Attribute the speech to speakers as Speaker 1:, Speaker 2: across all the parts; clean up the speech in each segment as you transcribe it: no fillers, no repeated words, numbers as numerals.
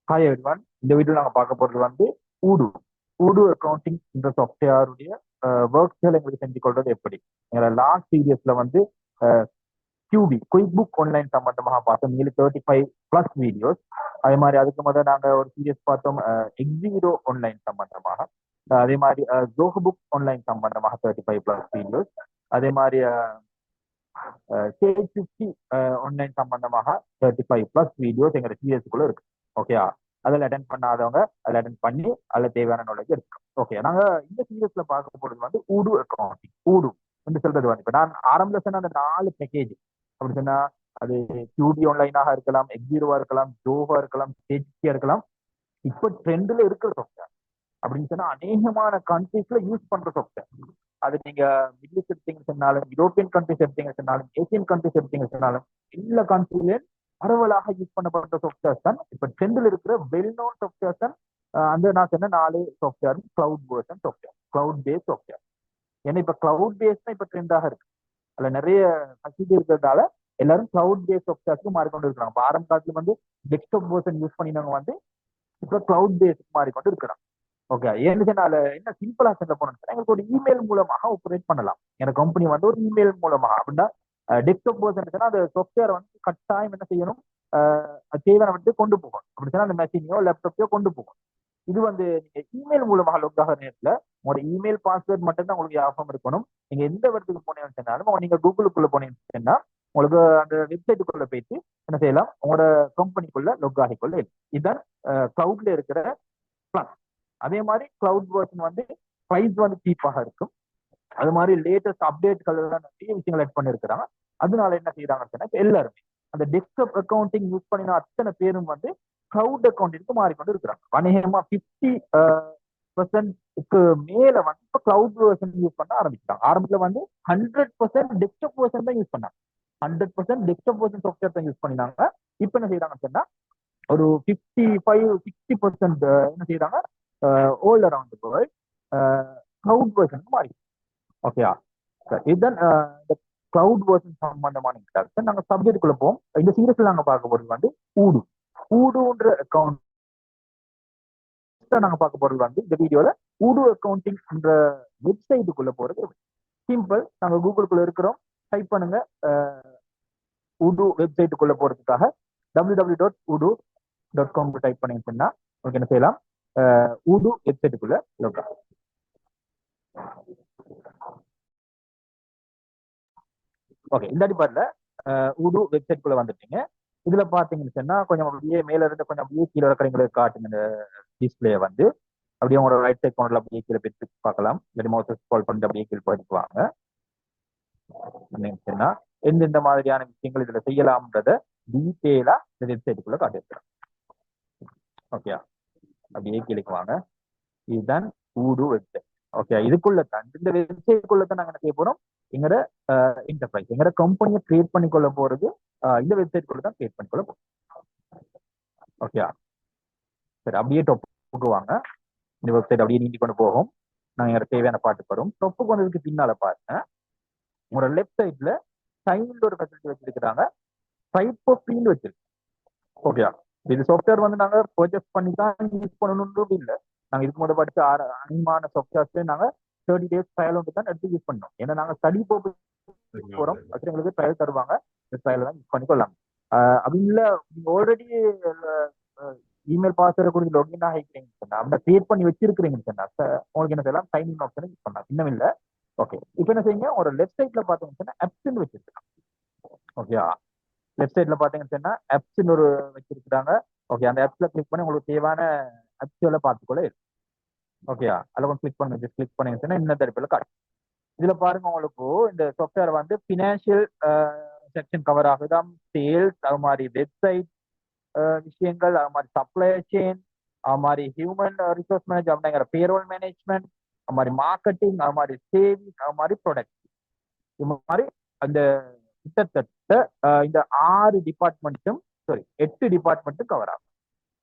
Speaker 1: Hi everyone. இந்த வீடியோல நாங்க பார்க்க போறது வந்து ஊடு ஊடு அக்கௌண்டிங் இந்த சாஃப்ட்வேருடைய ஒர்க்ஸ்கள் எங்களுக்கு செஞ்சு கொள்றது எப்படி. எங்களை லாஸ்ட் சீரியஸ்ல வந்து குயிக் புக் ஆன்லைன் சம்பந்தமாக பார்த்தோம். Nearly 35+ videos. அதே மாதிரி அதுக்கு முதல்ல நாங்க ஒரு சீரியஸ் பார்த்தோம் எக்ஸிரோ ஆன்லைன் சம்பந்தமாக. அதே மாதிரி ஜோஹோ புக் ஆன்லைன் சம்பந்தமாக 35+ வீடியோஸ். அதே மாதிரி சேஜ் 50 ஆன்லைன் சம்பந்தமாக 35+ வீடியோஸ் எங்க சீரியஸுக்குள்ள இருக்கு. ஓகே, அதில் அட்டென்ட் பண்ணாதவங்க அதில் அட்டென்ட் பண்ணி அதில் தேவையான நாலேஜ் இருக்கு. ஓகே, நாங்க இந்த சீரியஸ்ல பார்க்க போறது வந்து ஊடு அக்கௌண்டிங். ஊடு என்று சொல்றது வந்து இப்ப நான் ஆரம்பத்துல சொன்ன அந்த 4 பேக்கேஜ் அப்படி சொன்னா அது QB ஆன்லைனாக இருக்கலாம், எக்ஸீரோவா இருக்கலாம், ஜோவா இருக்கலாம், சேஜ்கியா இருக்கலாம். இப்ப ட்ரெண்ட்ல இருக்கிற சாஃப்ட்வேர் அப்படின்னு சொன்னா அநேகமான கண்ட்ரீஸ்ல யூஸ் பண்ற சாஃப்ட்வேர். அது நீங்க மிடில் ஈஸ்ட் எடுத்தீங்க சொன்னாலும், யூரோப்பியன் கண்ட்ரிஸ் எடுத்தீங்க சொன்னாலும், ஏசியன் கண்ட்ரிஸ் எடுத்தீங்க சொன்னாலும், எல்லா கண்ட்ரிலையும் பரவலாக யூஸ் பண்ணப்பட்ட சாஃப்ட்வேர்ஸ் தான் இப்ப ட்ரெண்டில் இருக்கிற வெல் நோன் சாஃப்ட்வேர்ஸ் தான். அந்த நான் சொன்ன 4 software cloud version software, cloud base software. ஏன்னா இப்ப கிளவுட் பேஸ் தான் இப்ப ட்ரெண்டாக இருக்கு. அதுல நிறைய ஃபெசிலிட்டி இருக்கிறதால எல்லாரும் கிளவுட் பேஸ் சாஃப்ட்வேர்ஸ்க்கு மாறிக்கொண்டு இருக்கிறாங்க. இப்ப ஆரம்ப காலத்துல வந்து டெஸ்க்டாப் வேர்ஷன் யூஸ் பண்ணினவங்க வந்து இப்ப கிளவுட் பேஸ்க்கு மாறிக்கொண்டு இருக்கிறாங்க. ஓகே, ஏன்னு என்ன சிம்பிளா சொல்ல போனோம்னா எங்களுக்கு ஒரு இமெயில் மூலமாக ஆப்ரேட் பண்ணலாம். எனக்கு கம்பெனி வந்து ஒரு இமெயில் மூலமாக அப்படின்னா டெஸ்க்டாப் வேர்ஷன் அந்த சாஃப்ட்வேர் வந்து கட்டாயம் என்ன செய்யணும், தேவையான வந்து கொண்டு போகணும். அப்படி சொன்னா அந்த மெஷினையோ லேப்டாப்பையோ கொண்டு போகணும். இது வந்து நீங்க இமெயில் மூலமாக லொக் ஆகிற நேரத்துல உங்களோட இமெயில் பாஸ்வேர்ட் மட்டும் தான் உங்களுக்கு ஞாபகம் இருக்கணும். நீங்க எந்த இடத்துக்கு போனீங்கன்னு சொன்னாலும் நீங்க கூகுளுக்குள்ள போனீங்கன்னு சொன்னா உங்களுக்கு அந்த வெப்சைட்டுக்குள்ள போயிட்டு என்ன செய்யலாம், உங்களோட கம்பெனிக்குள்ள லொக் ஆகிக்கொள்ள. இதுதான் கிளவுட்ல இருக்கிற பிளான். அதே மாதிரி கிளவுட் வேர்ஷன் வந்து பிரைஸ் வந்து சீப்பாக இருக்கும். அது மாதிரி லேட்டஸ்ட் அப்டேட்கள் நிறைய விஷயங்கள் ஆட் பண்ணிருக்கிறாங்க. அதனால என்ன செய்யறாங்கன்னு சொன்னா எல்லாருமே அந்த டெஸ்க்டாப் அக்கௌண்டிங் யூஸ் பண்ணின அத்தனை பேரும் வந்து கிளவுட் அக்கௌண்டிங்க்கு மாறிக்கொண்டு இருக்கிறாங்க. அநேகமா 50% மேல வந்து இப்ப கிளவுட் வேர்ஷன் யூஸ் பண்ண ஆரம்பிச்சிட்டாங்க. ஆரம்பத்துல வந்து 100% டெஸ்க்டாப் வேர்ஷன் தான் யூஸ் பண்ணாங்க. 100% டெஸ்க்டாப் வேர்ஷன் சாஃப்ட்வேர் தான் யூஸ் பண்ணினாங்க. இப்ப என்ன செய்யறாங்கன்னு சொன்னா ஒரு 55-60% என்ன செய்யறாங்க, all around the world cloud version மாறி. ஓகேயா, இதுதான் இந்த கிளவுட் வேர்ஷன் சம்பந்தமான இன்ட்ராக்ஷன். நாங்க சப்ஜெக்டுக்குள்ள போவோம். இந்த சீரியஸ்ல நாங்க பார்க்க போறது வந்து ஊடு ஊடுன்ற அக்கௌண்ட் நாங்க பார்க்க போறது வந்து இந்த வீடியோல ஊடு அக்கௌண்டிங் என்ற வெப்சைட்டுக்குள்ள போறது சிம்பிள். நாங்க கூகுளுக்குள்ள இருக்கிறோம், டைப் பண்ணுங்க. உடு வெப்சைட்டுக்குள்ள போறதுக்காக www.udu.com டைப் பண்ணீங்கன்னா உங்களுக்கு என்ன செய்யலாம், உடு வெப்சைட்டுக்குள்ள லோக்கா. ஓகே, இந்த அடிப்படையில உடு வெப்சைட்குள்ள வந்துட்டீங்க. இதுல பாத்தீங்கன்னு சொன்னா கொஞ்சம் அப்படியே மேல இருந்து கொஞ்சம் அப்படியே கீழே இருக்கிறவங்களுக்கு காட்டுங்க. இந்த டிஸ்பிளே வந்து அப்படியே உங்களோட ரைட் சைட் கார்னர்ல அப்படியே கீழே போய் பார்க்கலாம். இல்லாட்டி மவுஸ் ஸ்க்ரால் பண்ணிட்டு அப்படியே கீழே போயிட்டு வாங்க. சொன்னா எந்தெந்த மாதிரியான விஷயங்கள் இதுல செய்யலாம்ன்றத டீட்டெயிலா இந்த வெப்சைட்டுக்குள்ள காட்டியிருக்கிறோம். ஓகே, அப்படியே கீழே வாங்க. இதுதான் ஊடு வெப்சைட். ஓகே, இதுக்குள்ள தான் இந்த வெப்சைட்டுக்குள்ள தான் நாங்க என்ன செய்ய போறோம், எங்கட இன்டர்பிரைஸ் எங்கட கம்பெனியை கிரியேட் பண்ணிக்கொள்ள போறது இந்த வெப்சைட்டுக்குள்ள தான் கிரியேட் பண்ணிக்கொள்ள போறோம். ஓகே, சரி, அப்படியே டொப்புக்கு வாங்க. இந்த வெப்சைட் அப்படியே நீண்டி கொண்டு போகும். நாங்க எங்க தேவையான பாட்டு வரும். டொப்புக்கு வந்ததுக்கு பின்னால பாருங்க, உங்களோட லெஃப்ட் சைட்ல சைன்ல ஒரு ஃபெசிலிட்டி வச்சிருக்கிறாங்க, டைப் ஆஃப் ஃபீல்டு வச்சிருக்கு. ஓகே, இது சாஃப்ட்வேர் வந்து நாங்க பர்ச்சேஸ் பண்ணி தான் யூஸ் பண்ணணும்ன்றது இல்லை. நாங்க இதுக்கு முதல் படிச்ச அனிமான சாஃப்ட்வேர்ஸ்ல நாங்க 30 days ட்ரையல் வந்து தான் எடுத்து யூஸ் பண்ணோம். ஏன்னா நாங்க ஸ்டடி போறோம், அது எங்களுக்கு ட்ரையல் தருவாங்க. இந்த ட்ரையல் தான் யூஸ் பண்ணிக்கொள்ளலாம். அப்படி இல்லை, நீங்க ஆல்ரெடி இமெயில் பாஸ்வேர்டை கொடுத்து லாகின் ஆகிக்கிறீங்கன்னு சொன்னா அப்படி கிரியேட் பண்ணி வச்சிருக்கிறீங்கன்னு சொன்னா உங்களுக்கு என்ன செய்யலாம், சைன் இன் ஆப்ஷன் யூஸ் பண்ணலாம். இன்னும் இல்லை. ஓகே, இப்போ என்ன செய்யுங்க, ஒரு லெஃப்ட் சைட்ல பார்த்தீங்கன்னு சொன்னா ஆப்ஷன் வச்சிருக்காங்க. ஓகே, லெஃப்ட் சைட்ல பாத்தீங்கன்னு சொன்னா ஆப்ஸ்ன்னு ஒரு வச்சிருக்காங்க. ஓகே, அந்த ஆப்ஸ்ல கிளிக் பண்ணி உங்களுக்கு தேவையான ஆப்ஸ்களை பார்த்துக்கொள்ள இருக்கு. ஓகே, அதில் கொஞ்சம் கிளிக் பண்ணுங்க. கிளிக் பண்ணீங்கன்னு சொன்னா இந்த தரப்பில் காட்டும். இதுல பாருங்க, உங்களுக்கு இந்த சாஃப்ட்வேர் வந்து பினான்சியல் செக்ஷன் கவர் ஆகுதாம், சேல்ஸ், அது மாதிரி வெப்சைட் விஷயங்கள், அது மாதிரி சப்ளை செயின், அது மாதிரி ஹியூமன் ரிசோர்ஸ் மேனேஜ் அப்படிங்கிற பேரோல் மேனேஜ்மெண்ட், அது மாதிரி மார்க்கெட்டிங், அது மாதிரி சேவிங், அது மாதிரி ப்ராடக்ட், இது மாதிரி அந்த கிட்டத்தட்ட இந்த 6 டிபார்ட்மெண்ட்டும், சாரி 8 டிபார்ட்மெண்ட்டும் கவர் ஆகும்.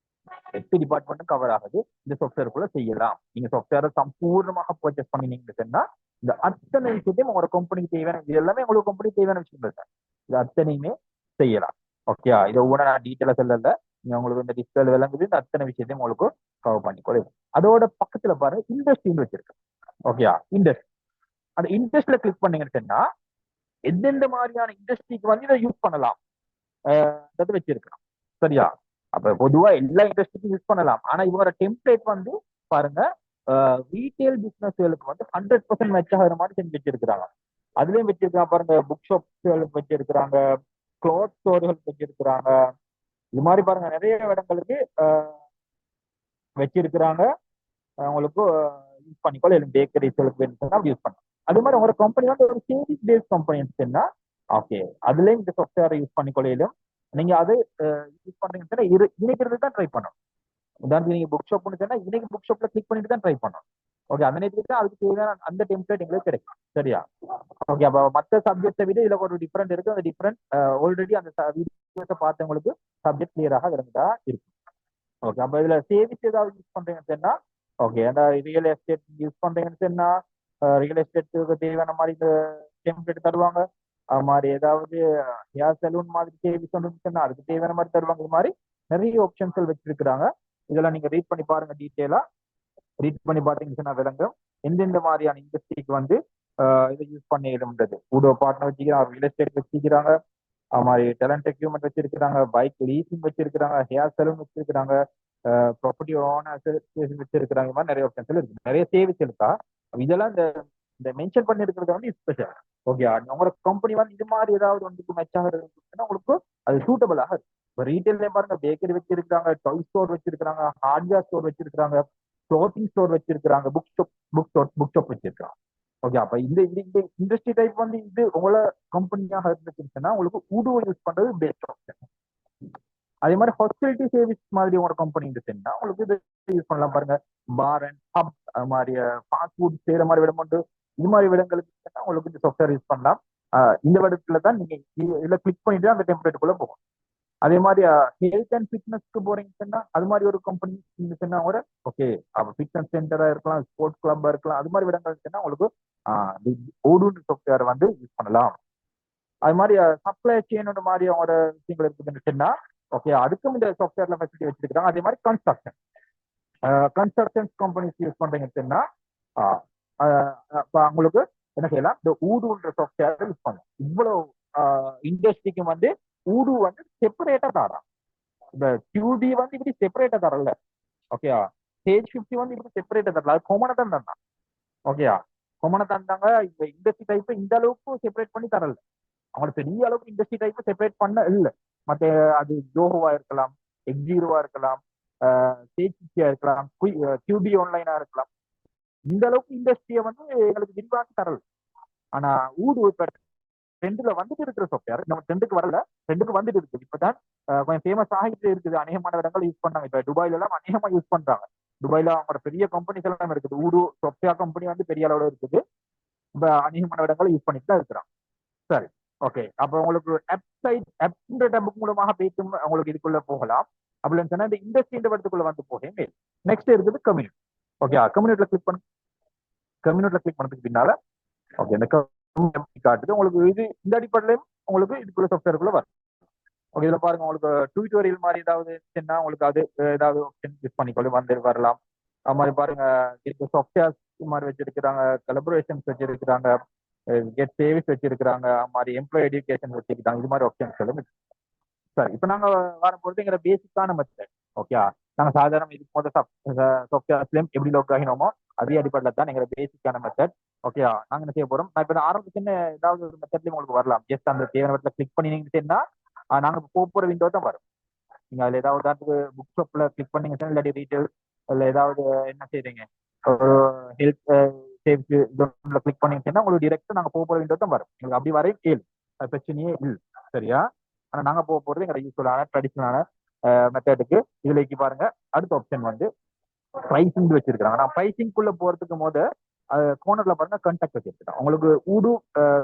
Speaker 1: 8 டிபார்ட்மெண்ட்டும் கவர் ஆகுது. இந்த சாஃப்ட்வேருக்குள்ள செய்யலாம். நீங்க சாஃப்ட்வேரை சம்பூர்ணமாக பர்ச்சேஸ் பண்ணினீங்கன்னு சொன்னா இந்த அத்தனை விஷயத்தையும் உங்களோட கம்பெனிக்கு தேவையான, இது எல்லாமே உங்களுக்கு கம்பெனிக்கு தேவையான விஷயங்கள் தான். இது அத்தனையுமே செய்யலாம். ஓகே, இதை ஒவ்வொரு நான் டீட்டெயிலா சொல்லல. உங்களுக்கு இந்த டிஸ்பிளே விளங்குது, இந்த அத்தனை விஷயத்தையும் உங்களுக்கு கவர் பண்ணிக்கொள்ள. அதோட பக்கத்துல பாருங்க இண்டஸ்ட்ரின்னு வச்சிருக்கேன். ஓகேயா, இண்டஸ்ட்ரி. அந்த இண்டஸ்ட்ரியில கிளிக் பண்ணீங்கன்னு சொன்னா எந்தெந்த மாதிரியான இண்டஸ்ட்ரிக்கு வந்து இதை யூஸ் பண்ணலாம் வச்சிருக்கலாம். சரியா, அப்ப பொதுவா எல்லா இண்டஸ்ட்ரிக்கும் யூஸ் பண்ணலாம். ஆனா இவரோட டெம்ப்ளேட் வந்து பாருங்க ரீட்டைல் பிசினஸ்களுக்கு வந்து 100% மேட்ச் ஆகிற மாதிரி செஞ்சு வச்சிருக்கிறாங்க. அதுலயும் வச்சிருக்காங்க பாருங்க, புக் ஷாப்ஸ்களுக்கு வச்சிருக்கிறாங்க, க்ளோத் ஸ்டோர்களுக்கு வச்சிருக்கிறாங்க. இது மாதிரி பாருங்க நிறைய இடங்களுக்கு வச்சிருக்கிறாங்க. உங்களுக்கு யூஸ் பண்ணிக்கொள்ள பேக்கரிஸ்களுக்கு வேணும்னா யூஸ் பண்ணலாம். அது மாதிரி உங்களோட கம்பெனி வந்து ஒரு சேவிங் பேஸ்ட் கம்பெனி ஓகே, அதுலயும் இந்த சாஃப்ட்வேரை யூஸ் பண்ணிக்கொள்ளையிலும் நீங்க அது யூஸ் பண்றீங்கன்னா இணைக்கிறது தான் ட்ரை பண்ணணும். உதாரணத்துக்கு நீங்க புக் ஷாப்னு சொன்னா இன்னைக்கு புக் ஷாப்ல கிளிக் பண்ணிட்டு தான் ட்ரை பண்ணணும். ஓகே, அந்த நேரத்துக்கு அதுக்கு தேவையான அந்த டெம்ப்ளேட் எங்களுக்கு கிடைக்கும். சரியா, ஓகே. அப்ப மற்ற சப்ஜெக்டை விட இதுல ஒரு டிஃபரெண்ட் இருக்கு. அந்த டிஃபரெண்ட் ஆல்ரெடி அந்த வீடியோஸை பார்த்தவங்களுக்கு சப்ஜெக்ட் கிளியராக இருந்தா இருக்கும். ஓகே, அப்ப இதுல சேவிங்ஸ் ஏதாவது யூஸ் பண்றீங்கன்னு சொன்னா ஓகே, அந்த ரியல் எஸ்டேட் யூஸ் பண்றீங்கன்னு சொன்னா ரியல் எஸ்டேட்டுக்கு தேவையான மாதிரி இந்த டெம்ப்ளேட் தருவாங்க. அது மாதிரி ஏதாவது ஹேர் சலூன் மாதிரி சேவிங்ஸ் சொன்னா அதுக்கு தேவையான மாதிரி தருவாங்க. இது மாதிரி நிறைய ஆப்ஷன்ஸ் வச்சிருக்கிறாங்க. இதெல்லாம் நீங்க ரீட் பண்ணி பாருங்க, டீட்டெயிலா ரீட் பண்ணி பார்த்தீங்கன்னா விளங்கும் எந்தெந்த மாதிரியான இண்டஸ்ட்ரிக்கு வந்து இதை யூஸ் பண்ணிடும்ன்றது. ஊடோ பார்ட்னர் வச்சுக்கிறாங்க, ரியல் எஸ்டேட் வச்சுக்கிறாங்க, அது மாதிரி டேலண்ட் எக்யூப்மெண்ட் வச்சிருக்கிறாங்க, பைக் லீசிங் வச்சிருக்கிறாங்க, ஹேர் சலூன் வச்சிருக்கிறாங்க, ப்ராப்பர்ட்டி ஓன் அசோசியேஷன் வச்சிருக்கிறாங்க. இந்த மாதிரி நிறைய ஆப்ஷன்ஸ் இருக்கு, நிறைய சேவிங்ஸ் இருக்கா. இதெல்லாம் இந்த மென்ஷன் பண்ணிருக்கிறது வந்து ஸ்பெஷல். ஓகே, உங்களோட கம்பெனி வந்து இது மாதிரி ஏதாவது ஒன்றுக்கு மெச்சாக இருக்குன்னா உங்களுக்கு அது சூட்டபிளாக இருக்கு. இப்போ ரீட்டைல்ல பாருங்க, பேக்கரி வச்சிருக்காங்க, டாய் ஸ்டோர் வச்சிருக்காங்க, ஹார்ட்வேர் ஸ்டோர் வச்சிருக்காங்க, க்ளோத்திங் ஸ்டோர் வச்சிருக்காங்க, புக் ஷாப் வச்சிருக்காங்க. ஓகே, அப்ப இந்த இண்டஸ்ட்ரி டைப் வந்து இது உங்களோட கம்பெனியாக இருந்துச்சுன்னா உங்களுக்கு ஊடுவை யூஸ் பண்றது பெஸ்ட் ஆப்ஷன். அதே மாதிரி ஹாஸ்பிட்டாலிட்டி சர்வீஸ் மாதிரி உங்களோட கம்பெனி இருந்துச்சுன்னா உங்களுக்கு இது யூஸ் பண்ணலாம். பாருங்க, பார் அண்ட் பப் அது மாதிரி ஃபாஸ்ட் ஃபுட் செய்யற மாதிரி விடம் உண்டு. இது மாதிரி விடங்களுக்கு உங்களுக்கு இந்த சாஃப்ட்வேர் யூஸ் பண்ணலாம். இந்த விடத்துல தான் நீங்க இதுல கிளிக் பண்ணிட்டு அந்த டெம்ப்ளேட்டுக்குள்ள போகும். அதே மாதிரி ஹெல்த் அண்ட் ஃபிட்னஸ்க்கு போறீங்கன்னா அது மாதிரி ஒரு கம்பெனி இருந்துச்சுன்னா கூட ஓகே, அப்ப ஃபிட்னஸ் சென்டரா இருக்கலாம், ஸ்போர்ட்ஸ் கிளப்பா இருக்கலாம். அது மாதிரி விடங்கள் இருந்துச்சுன்னா உங்களுக்கு ஓடுன்ற சாஃப்ட்வேர் வந்து யூஸ் பண்ணலாம். அது மாதிரி சப்ளை செயின் மாதிரி அவங்களோட விஷயங்கள் இருக்குதுன்னு ஓகே, அதுக்கும் இந்த சாஃப்ட்வேர்ல ஃபெசிலிட்டி வச்சிருக்காங்க. அதே மாதிரி கன்ஸ்ட்ரக்ஷன் கம்பெனிஸ் யூஸ் பண்றீங்கன்னா உங்களுக்கு என்ன செய்யலாம், இந்த ஊடுன்ற சாஃப்ட்வேர் யூஸ் பண்ணலாம். இவ்வளவு இண்டஸ்ட்ரிக்கு வந்து ஊடு வந்து செப்பரேட்டா தரான். இந்த QD வந்து இப்படி செப்பரேட்டா தரல. ஓகேயா, Sage 50 வந்து இப்படி செப்பரேட்டா தரல, அது கொமனை தான் தந்தான். ஓகேயா, கொமனை தந்தாங்க. இந்த இண்டஸ்ட்ரி டைப் இந்த அளவுக்கு செப்பரேட் பண்ணி தரல. அவங்களுக்கு பெரிய அளவுக்கு இண்டஸ்ட்ரி டைப் செப்பரேட் பண்ண இல்லை. மற்ற அது ஜோஹோவா இருக்கலாம், X0வா இருக்கலாம், Sage 50 இருக்கலாம், QB ஆன்லைனா இருக்கலாம். இந்த அளவுக்கு இண்டஸ்ட்ரியை வந்து எங்களுக்கு விரிவாக்கி தரல. ஆனா ஊடு ட்ரெண்டுல வந்துட்டு இருக்கிற சாஃப்ட்வேர் நம்ம ட்ரெண்டுக்கு வரல, ட்ரெண்டுக்கு வந்துட்டு இருக்குது. இப்பதான் கொஞ்சம் ஃபேமஸ் ஆகிட்டு இருக்குது. அநேகமான இடங்கள் யூஸ் பண்ணாங்க. இப்ப துபாயில எல்லாம் அநேகமா யூஸ் பண்றாங்க. துபாயில அவங்களோட பெரிய கம்பெனிஸ் எல்லாம் இருக்குது. ஊடு சாஃப்ட்வேர் கம்பெனி வந்து பெரிய அளவுல இருக்குது. இப்ப அநேகமான இடங்கள் யூஸ் பண்ணிட்டு தான் இருக்கிறாங்க. சரி, ஓகே. அப்ப உங்களுக்கு ஆப்ன்ற டேபுக் மூலமாக போயிட்டு உங்களுக்கு இதுக்குள்ள போகலாம். அப்படின்னு சொன்னா இந்த இண்டஸ்ட்ரி இடத்துக்குள்ள வந்து போகேன். நெக்ஸ்ட் இருக்குது கம்யூனிட்டி. ஓகே, கம்யூனிட்டில கிளிக் பண்ணு. கம்யூனிட்டில கிளிக் பண்ணதுக்கு பின்னால ஓகே, இந்த காட்டுது உங்களுக்கு. இது இந்த அடிப்படையிலும் உங்களுக்கு இதுக்குள்ள சாஃப்ட்வேருக்குள்ள வரும். ஓகே, இதுல பாருங்க உங்களுக்கு டியூட்டோரியல் மாதிரி ஏதாவது இருந்துச்சுன்னா உங்களுக்கு அது ஏதாவது ஆப்ஷன் யூஸ் பண்ணிக்கொள்ள வந்து வரலாம். அது மாதிரி பாருங்க, இதுக்கு சாஃப்ட்வேர்ஸ் மாதிரி வச்சிருக்கிறாங்க, கொலபரேஷன்ஸ் வச்சிருக்கிறாங்க, கெட் சேவிஸ் வச்சிருக்கிறாங்க, அது மாதிரி எம்ப்ளாய் எஜுகேஷன் வச்சிருக்காங்க. இது மாதிரி ஆப்ஷன்ஸ் எல்லாம் சரி. இப்ப நாங்க வரும்பொழுது எங்க பேசிக்கான மெத்தட் ஓகே, நாங்க சாதாரண இதுக்கு முதல் சாஃப்ட்வேர்ஸ்லயும் எப்படி லோக் ஆகினோமோ அதே அடிப்படையில் தான் எங்க பேசிக்கான மெத்தட். ஓகே, நாங்க என்ன செய்ய போறோம், நான் இப்ப ஆரம்பிச்சுன்னு ஏதாவது ஒரு மெத்தட்லயும் உங்களுக்கு வரலாம். ஜஸ்ட் அந்த தேவையான கிளிக் பண்ணினீங்கன்னா நாங்க போற விண்டோ தான் வரும். நீங்க அதுல ஏதாவது புக் ஷாப்ல கிளிக் பண்ணீங்கன்னா இல்லாட்டி ரீட்டைல் இல்ல ஏதாவது என்ன செய்றீங்க, ஒரு ஹெல்த் சேவ்க்கு கிளிக் பண்ணீங்கன்னா உங்களுக்கு டிரெக்டா நாங்க போற விண்டோ தான் வரும். உங்களுக்கு அப்படி வரையும் கேளு, அது பிரச்சனையே இல்லை. சரியா, ஆனா நாங்க போறது எங்க யூஸ்ஃபுல்லான ட்ரெடிஷனலான மெத்தடுக்கு. இதுல பாருங்க, அடுத்த ஆப்ஷன் வந்து பிரைசிங் வச்சிருக்காங்க. நான் பிரைசிங்குள்ள போறதுக்கு போது கோனர்ல பாருங்க கான்டாக்ட் வச்சிருக்கேன். உங்களுக்கு ஊடு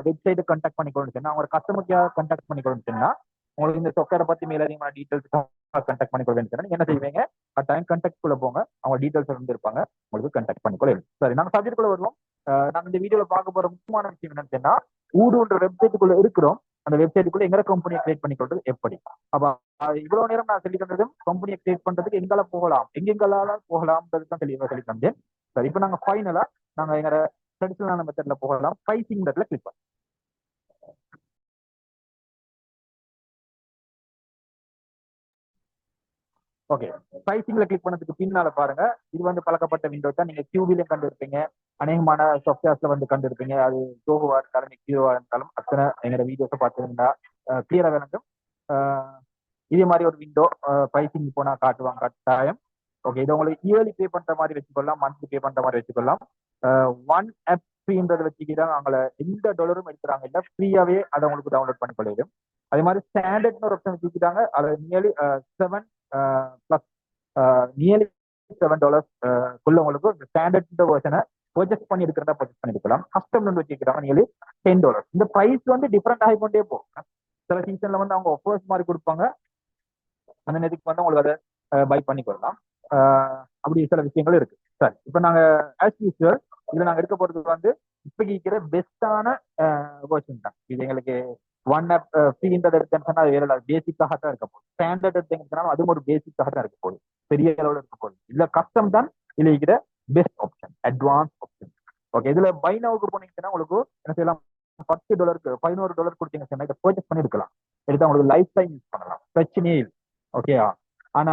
Speaker 1: வெப்சைட் கான்டாக்ட் பண்ணிக்கொண்டு அவங்க கஸ்டமர் கேர் கான்டாக்ட் பண்ணிக்கொண்டுன்னா உங்களுக்கு இந்த சாஃப்ட்வேரை பத்தி மேலதிகமான டீடைல்ஸ் கான்டாக்ட் பண்ணிக்கொள்ள என்ன செய்வீங்க, டைம் கான்டாக்ட் குள்ள போங்க, அவங்க டீடைல்ஸ் இருந்திருப்பாங்க, உங்களுக்கு கான்டாக்ட் பண்ணிக்கொள்ள. சரி, நாங்க சப்ஜெக்ட் குள்ள வருவோம். நாங்க இந்த வீடியோல பார்க்க போற முக்கியமான விஷயம் என்னன்னு ஊடுன்ற வெப்சைட்டுக்குள்ள இருக்கிறோம். அந்த வெப்சைட்டுக்குள்ள எங்க கம்பெனியை கிரியேட் பண்ணி கொள்றது எப்படி. அப்ப இவ்வளவு நேரம் நான் சொல்லி தந்ததும் கம்பெனியை கிரியேட் பண்றதுக்கு எங்கால போகலாம், எங்கெங்களால போகலாம்ன்றது தான் தெளிவாக சொல்லி தந்தேன். சரி, இப்போ நாங்க ஃபைனலா நாங்க எங்க ட்ரெடிஷனலான மெத்தட்ல போகலாம். பிரைசிங் கிளிக் பண்ணலாம். ஓகே, பிரைசிங்ல கிளிக் பண்ணதுக்கு பின்னால பாருங்க, இது வந்து பழக்கப்பட்ட விண்டோ தான். நீங்க கியூபிலையும் கண்டு இருப்பீங்க, அநேகமான சாஃப்ட்வேர்ஸ்ல வந்து கண்டு இருப்பீங்க. அது ஜோஹோவா இருந்தாலும் கியூவா இருந்தாலும் அத்தனை எங்களோட வீடியோஸை பார்த்துருந்தா கிளியரா விளங்கும். இதே மாதிரி ஒரு விண்டோ பிரைசிங் போனா காட்டுவாங்க கட்டாயம். ஓகே, இது உங்களுக்கு இயர்லி பே பண்ற மாதிரி வச்சுக்கொள்ளலாம், மந்த்லி பே பண்ற மாதிரி வச்சுக்கொள்ளலாம். ஒன் ஆப் ஃப்ரீன்றதை வச்சுக்கிட்டாங்க, அவங்கள எந்த டாலரும் எடுக்கிறாங்க இல்லை, ஃப்ரீயாவே அதை உங்களுக்கு டவுன்லோட் பண்ணி கொள்ளிடும். அதே மாதிரி ஸ்டாண்டர்ட்னு ஒரு ஆப்ஷன் வச்சுக்கிட்டாங்க, அது நியர்லி +7 நியர்லி $7 குள்ள உங்களுக்கு ஸ்டாண்டர்ட் வெர்ஷனை பர்ச்சேஸ் பண்ணி எடுக்கிறதா பர்ச்சேஸ் பண்ணி எடுக்கலாம். கஸ்டம் வச்சுக்கிறாங்க நியர்லி $10. இந்த பிரைஸ் வந்து டிஃப்ரெண்ட் ஆகிக்கொண்டே போகும். சில சீசன்ல வந்து அவங்க ஆஃபர்ஸ் மாதிரி கொடுப்பாங்க, அந்த நேரத்துக்கு வந்து உங்களுக்கு அதை பை பண்ணி கொள்ளலாம். அப்படி சில விஷயங்கள் இருக்கு. சரி, இப்போ நாங்க ஆஸ் யூஸ்வல் இதுல நாங்க எடுக்க போறதுக்கு வந்து இப்ப இருக்கிற பெஸ்டான வெர்ஷன் தான் இது. எங்களுக்கு ஒன் ஆப் ஃப்ரீன்றது எடுத்தேன்னு அது வேற பேசிக்காக தான் இருக்க போகுது. ஸ்டாண்டர்ட் எடுத்தீங்கன்னா அதுவும் ஒரு பேசிக்காக தான் இருக்க போகுது, பெரிய அளவில் இருக்க போகுது. இதுல கஸ்டம் தான் இதுல இருக்கிற best option, advance option. Okay, இதுல பை நவுக்கு போனீங்கன்னா உங்களுக்கு என்ன செய்யலாம், $10 $11 கொடுத்தீங்கன்னா இதை பர்ச்சேஸ் பண்ணி எடுக்கலாம். எடுத்து உங்களுக்கு லைஃப் டைம் யூஸ் பண்ணலாம், பிரச்சனையே இல்லை. ஓகேயா, ஆனா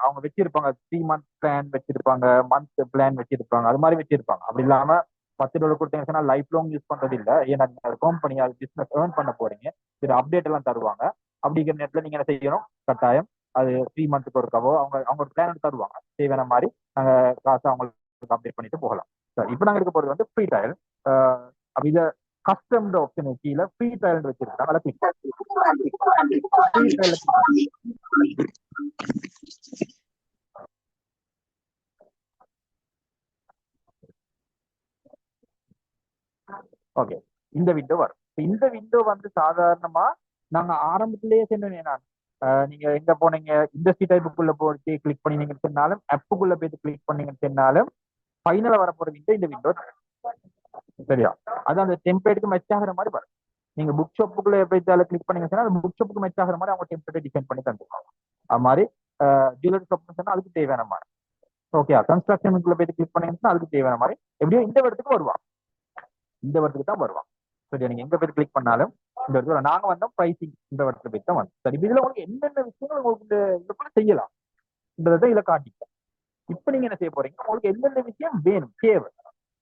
Speaker 1: அவங்க வச்சிருப்பாங்க 3 month பிளான் வச்சிருப்பாங்க, மந்த் பிளான் வச்சிருப்பாங்க, அது மாதிரி வச்சிருப்பாங்க. அப்படி இல்லாம $10 கொடுத்தீங்கன்னா லைஃப் லாங் யூஸ் பண்றது இல்லை. ஏன்னா கம்பெனி அது பிசினஸ் ஏர்ன் பண்ண போறீங்க, இது அப்டேட் எல்லாம் தருவாங்க. அப்படிங்கிற நேரத்துல நீங்க என்ன செய்யணும், கட்டாயம் அது 3 months ஒருக்காவோ அவங்க அவங்க ஒரு பிளான் தருவாங்க. தேவையான மாதிரி நாங்க காசை அவங்களுக்கு அப்டேட் பண்ணிட்டு போகலாம். சரி, இப்போ நாங்க இருக்க போறது வந்து ஃப்ரீ ட்ரையல். அப்ப இதை கஸ்டம் ஆப்ஷன் கீழே ஃப்ரீ ட்ரையல் வச்சிருக்காங்க, அதை கிளிக் ஓகே, இந்த விண்டோ வரும். இந்த விண்டோ வந்து சாதாரணமா நாங்க ஆரம்பத்திலேயே சொன்னேன் நான், நீங்க எங்க போனீங்க இண்டஸ்ட்ரி டைப்புக்குள்ள போட்டு கிளிக் பண்ணீங்கன்னு சொன்னாலும், ஆப்புக்குள்ள போயிட்டு கிளிக் பண்ணீங்கன்னு சொன்னாலும், ஃபைனலா வரப்போற விண்டோ இந்த விண்டோ. சரியா, அது அந்த டெம்ப்ளேட்டுக்கு மெச் ஆகிற மாதிரி வரும். நீங்க புக் ஷாப்புக்குள்ள போயிட்டு கிளிக் பண்ணீங்கன்னா அது புக் ஷாப்புக்கு மெச் ஆகிற மாதிரி அவங்க டெம்ப்ளேட் டிசைன் பண்ணி தந்துருவாங்க. அது மாதிரி ஜுவல்லரி ஷாப்னு சொன்னா அதுக்கு தேவையான மாதிரி. ஓகே, கன்ஸ்ட்ரக்ஷனுக்குள்ள போயிட்டு கிளிக் பண்ணீங்கன்னா அதுக்கு தேவையான மாதிரி எப்படியோ இந்த இடத்துக்கு வருவாங்க, இந்த இடத்துக்கு தான் வருவாங்க. சரி, நீங்க எங்க போய் கிளிக் பண்ணாலும் இந்த இடத்துல நாங்க வந்தோம் பிரைசிங் இந்த இடத்துல போய் தான் வந்தோம். சரி, இதுல உங்களுக்கு என்னென்ன விஷயங்கள் உங்களுக்கு இதுக்குள்ள செய்யலாம் இந்த இதுல காட்டிட்டேன். இப்ப நீங்க என்ன செய்ய போறீங்க, உங்களுக்கு எந்தெந்த விஷயம் வேணும் தேவை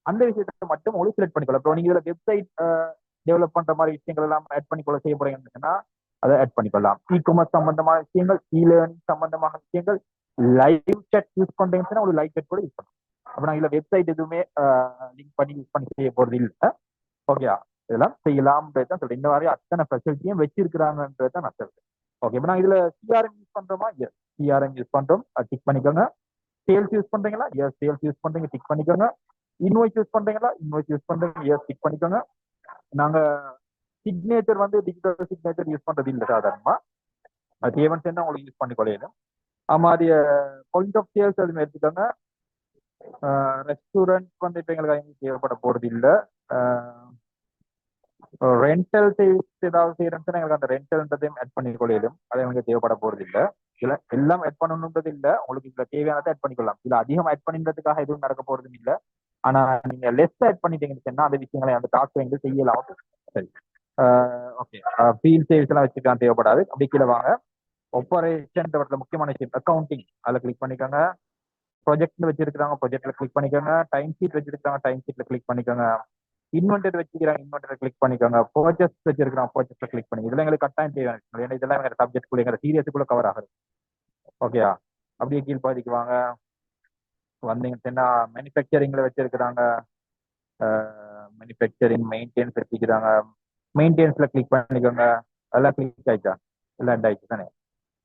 Speaker 1: அந்த விஷயத்தை மட்டும் உங்களுக்கு செலக்ட் பண்ணிக்கலாம். இப்போ நீங்க இதுல வெப்சைட் டெவலப் பண்ற மாதிரி விஷயங்கள் எல்லாம் ஆட் பண்ணிக்கொள்ள செய்ய போறீங்கன்னா அதை ஆட் பண்ணிக்கலாம். இ-காமர்ஸ் சம்பந்தமான விஷயங்கள், இ-லேர்னிங் சம்பந்தமான விஷயங்கள், லைவ் chat யூஸ் பண்றீங்கன்னா ஒரு லைவ் chat கூட யூஸ் பண்ணலாம். அப்ப நான் இதுல வெப்சைட் எதுவுமே லிங்க் பண்ணி யூஸ் பண்ணி செய்ய போறது இல்லை. ஓகேயா, இதெல்லாம் செய்யலாம்ன்றது தான் சொல்றேன். இந்த மாதிரி அத்தனை ஃபெசிலிட்டியும் வச்சிருக்கிறாங்கன்றது தான் நான் சொல்றேன். ஓகே, இப்போ நான் இதுல சிஆர்எம் யூஸ் பண்றோமா, எஸ் சிஆர்எம் யூஸ் பண்றோம், டிக் பண்ணிக்கோங்க. சேல்ஸ் யூஸ் பண்றீங்களா, எஸ் சேல்ஸ் யூஸ் பண்றீங்க, டிக் பண்ணிக்கோங்க. இன்வாய்ஸ் யூஸ் பண்றீங்களா, இன்வாய்ஸ் யூஸ் பண்றீங்க, எஸ் டிக் பண்ணிக்கோங்க. நாங்க சிக்னேச்சர் வந்து டிஜிட்டல் சிக்னேச்சர் யூஸ் பண்றது இல்லை சாதாரணமா, அது தேவன் சேர்ந்து உங்களுக்கு யூஸ் பண்ணி கொள்ளையிடும். மாதிரி பாயிண்ட் ஆஃப் சேல்ஸ் அதுமே எடுத்துக்கோங்க. ரெஸ்டாரண்ட் வந்து இப்போ எங்களுக்கு தேவைப்பட போறது இல்லை. ரெண்டல் சேல்ஸ் ஏதாவது செய்யறதுன்னா எங்களுக்கு அந்த ரெண்டல்ன்றதையும் ஆட் பண்ணி கொள்ளையிடும், அது எங்களுக்கு தேவைப்பட போறது இல்லை. இதுல எல்லாம் ஆட் பண்ணணுன்றது இல்லை, உங்களுக்கு இதுல தேவையானதை ஆட் பண்ணிக்கொள்ளலாம். இதுல அதிகம் ஆட் பண்ணின்றதுக்காக எதுவும் நடக்க போறதும் இல்லை. ஆனா நீங்க லெஸ் ஆட் பண்ணிட்டீங்கன்னு சொன்னா அந்த விஷயங்களை அந்த டாஸ்க் எங்களுக்கு செய்யலாம். சரி, ஓகே, ஃபீல்ட் சேல்ஸ் எல்லாம் வச்சுக்கலாம், தேவைப்படாது. அப்படி கீழே வாங்க, ஆப்பரேஷன் முக்கியமான விஷயம் அக்கௌண்டிங், அதில் கிளிக் பண்ணிக்கோங்க. ப்ரொஜெக்ட் வச்சிருக்காங்க, ப்ரொஜெக்ட்ல கிளிக் பண்ணிக்கோங்க. டைம் ஷீட் வச்சிருக்காங்க, டைம் ஷீட்ல கிளிக் பண்ணிக்கோங்க. இன்வென்டரி வச்சுக்கிறாங்க, இன்வென்டரி கிளிக் பண்ணிக்கோங்க. பர்ச்சேஸ் வச்சிருக்காங்க, பர்ச்சேஸ்ல கிளிக் பண்ணி. இதெல்லாம் எங்களுக்கு கட்டாயம் தேவை, ஏன்னா இதெல்லாம் எங்க சப்ஜெக்ட் எங்க சீரியஸுக்குள்ள கவர் ஆகுது. ஓகேயா, அப்படியே கீழ் பாதிக்கு வாங்க. வந்தீங்கன்னா மேனுஃபேக்சரிங்ல வச்சிருக்கிறாங்க, மேனுஃபேக்சரிங் மெயின்டெனன்ஸ் வச்சுக்கிறாங்க. மெயின்டெனன்ஸ்ல கிளிக் பண்ணிக்கோங்க. அதெல்லாம் கிளிக் ஆயிடுச்சா, எல்லாம் அட் ஆயிடுச்சு தானே.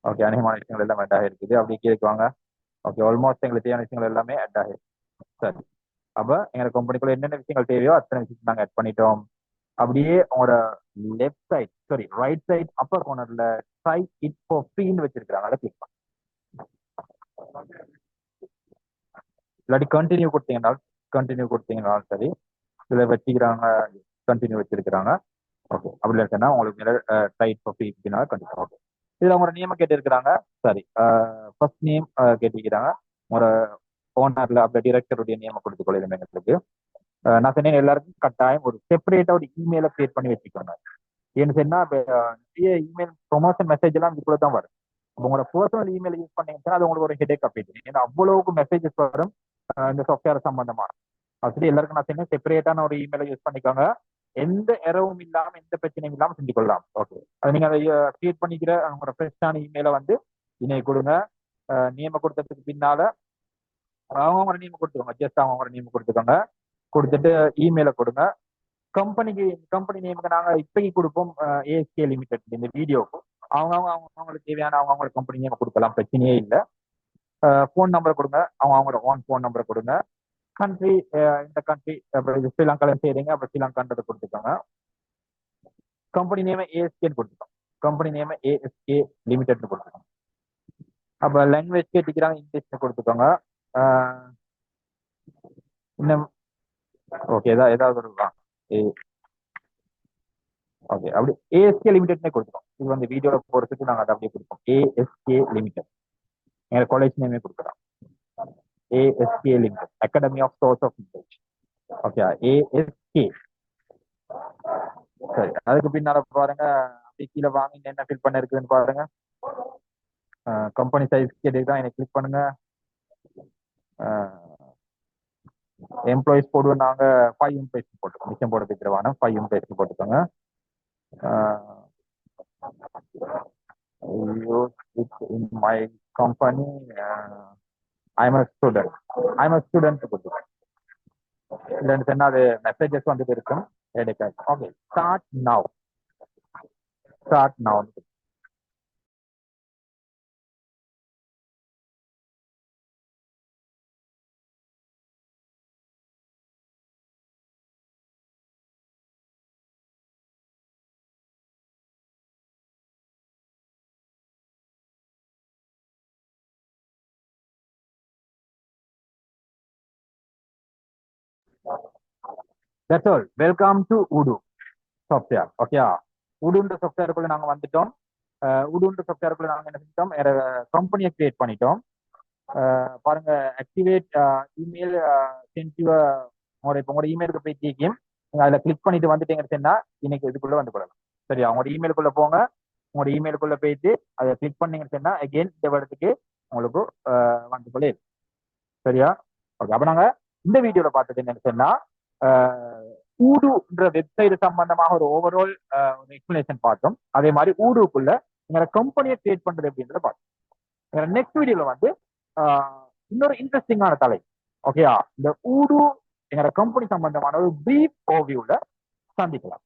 Speaker 1: ஓகே, அநேகமான விஷயங்கள் எல்லாம் அட் ஆகிருக்குது. அப்படியே கேட்குவாங்க. ஓகே, ஆல்மோஸ்ட் எங்களுக்கு தேவையான விஷயங்கள் எல்லாமே அட் ஆகிருக்கு. சரி, அப்ப எங்க கம்பெனிக்குள்ள என்னென்ன விஷயங்கள் தேவையோ அத்தனை விஷயத்தை நாங்கள் ஆட் பண்ணிட்டோம். அப்படியே உங்களோட left side sorry right side upper கார்னர்ல ட்ரை இட் ஃபார் ஃப்ரீன்னு வச்சிருக்காங்க, அதை கிளிக் பண்ணி இல்லாட்டி கண்டினியூ கொடுத்தீங்கன்னாலும் சரி, இதுல வச்சுக்கிறாங்க கண்டினியூ வச்சிருக்கிறாங்க. ஓகே அப்படி இல்லைன்னா உங்களுக்கு மேலே ரைட் ஃபார் ஃப்ரீ கண்டிப்பாக ஓகே. இதில் உங்களோட நேம் கேட்டிருக்கிறாங்க. சரி, ஃபர்ஸ்ட் நேம் கேட்டிருக்கிறாங்க. உங்களோட ஓனர்ல அப்படி டிரெக்டருடைய நேம் கொடுத்துக்கொள்ள எங்களுக்கு. நான் சொன்னேன் எல்லாருக்கும் கட்டாயம் ஒரு செப்பரேட்டா ஒரு இமெயிலை கிரியேட் பண்ணி வச்சுக்கோங்க. ஏன்னு சொன்னா நிறைய இமெயில் ப்ரொமோஷன் மெசேஜ் எல்லாம் இதுக்குள்ள தான் வரும். உங்களோட பர்சனல் இமெயில் யூஸ் பண்ணீங்கன்னா அது உங்களுக்கு ஒரு ஹெடேக் அப்படி. ஏன்னா அவ்வளவுக்கு மெசேஜஸ் வரும் இந்த சாஃப்ட்வேர் சம்பந்தமான. அப்படி எல்லாருக்கும் நான் சொன்னேன் செப்பரேட்டான ஒரு இமெயிலை யூஸ் பண்ணிக்கோங்க. எந்த எரவும் இல்லாம எந்த பிரச்சனையும் இல்லாம செஞ்சு கொள்ளலாம். ஓகே, அது நீங்க அதை கிரியேட் பண்ணிக்கிற உங்களோட ஃப்ரெஷ்ஷான இமெயிலை வந்து இணைய கொடுங்க. நேம கொடுத்ததுக்கு பின்னால அவங்களோட நேம் கொடுத்துக்கோங்க. ஜஸ்ட் அவங்களோட நேம் கொடுத்துக்கோங்க. கொடுத்துட்டு இமெயிலை கொடுங்க. கம்பெனி நேமுக்கு நாங்க இப்போக்கி கொடுப்போம் ஏஎஸ்கே லிமிடெட் இந்த வீடியோக்கு. அவங்களுக்கு தேவையான அவங்களோட கம்பெனி நேம் கொடுக்கலாம், பிரச்சனையே இல்லை. ஃபோன் நம்பர் கொடுங்க, அவங்களோட ஓன் ஃபோன் நம்பர் கொடுங்க. கண்ட்ரி இந்த கண்ட்ரி அப்புறம் ஸ்ரீலங்கால செய்றீங்க, அப்புறம் ஸ்ரீலங்கான்றதை கொடுத்துக்கோங்க. கம்பெனி நேம் ஏஎஸ்கேன்னு கொடுத்துக்கோங்க. கம்பெனி நேம் ஏஎஸ்கே லிமிடெட்னு கொடுத்துக்கோங்க. அப்போ லாங்குவேஜ் கேட்டுக்கிறாங்க, இங்கிலீஷ்னு கொடுத்துக்கோங்க. இன்னும் ஓகே ஏதாவது ஒரு ஓகே அப்படி ஏஎஸ்கே லிமிடெட்னே கொடுத்துருக்கோம். இது வந்து வீடியோல போறதுக்கு நாங்கள் அதை அப்படியே கொடுப்போம். ஏஎஸ்கே லிமிடெட் எங்க காலேஜ் நேமே கொடுக்குறோம். ASK limited academy of source of knowledge. Okay ASK. சரி, அதுக்கு பின்னால பாருங்க அப்படியே கீழே வாங்க என்ன ஃபில் பண்ண இருக்குதுன்னு பாருங்க. கம்பெனி சைஸ் கேட்டுதான் எனக்கு கிளிக் பண்ணுங்க. எம்ப்ளாயிஸ் போடுவோம் நாங்க 5 எம்ப்ளாயிஸ் போட்டுக்கோங்க. மிச்சம் போட வைக்கிறவான 5 எம்ப்ளாயிஸ் போட்டுக்கோங்க. use it in my company. I'm a student. கொடுத்துக்கோங்க. இல்லைன்னு சொன்னா அது மெசேஜஸ் வந்துட்டு இருக்கும். Okay start now. That's all. Welcome to Udo software. Okay, உடுன்ற சாஃப்ட்வேருக்குள்ள நாங்க வந்துட்டோம். உடுன்ற சாஃப்ட்வேருக்குள்ள நாங்க என்ன செஞ்சிட்டோம், கம்பெனியை கிரியேட் பண்ணிட்டோம். பாருங்க ஆக்டிவேட் இமெயில் சென்ட் யூ உங்களோட இப்போ உங்களோட இமெயிலுக்கு போய் கேட்கும். நீங்க அதில் கிளிக் பண்ணிட்டு வந்துட்டீங்கன்னு சொன்னா இன்னைக்கு இதுக்குள்ள வந்து கொள்ளலாம். சரியா, உங்களோட இமெயிலுக்குள்ள போங்க. உங்களோட இமெயிலுக்குள்ள போயிட்டு அதை கிளிக் பண்ணீங்கன்னு சொன்னா அகெயின் இந்த இடத்துக்கு உங்களுக்கு வந்து கொள்ளே. சரியா, ஓகே. அப்ப நாங்க இந்த வீடியோல பார்த்தது என்னன்னு சொன்னா ஊடுன்ற வெப்சைட் சம்பந்தமாக ஒரு ஓவரால் ஒரு எக்ஸ்பிளேஷன் பார்த்தோம். அதே மாதிரி ஊடுக்குள்ள எங்களோட கம்பெனியை கிரியேட் பண்றது அப்படின்றத பார்த்தோம். நெக்ஸ்ட் வீடியோல வந்து இன்னொரு இன்ட்ரெஸ்டிங்கான தலை. ஓகேயா, இந்த ஊடு எங்களோட கம்பெனி சம்பந்தமான ஒரு பிரீஃப் ஓவியூல சந்திக்கலாம்.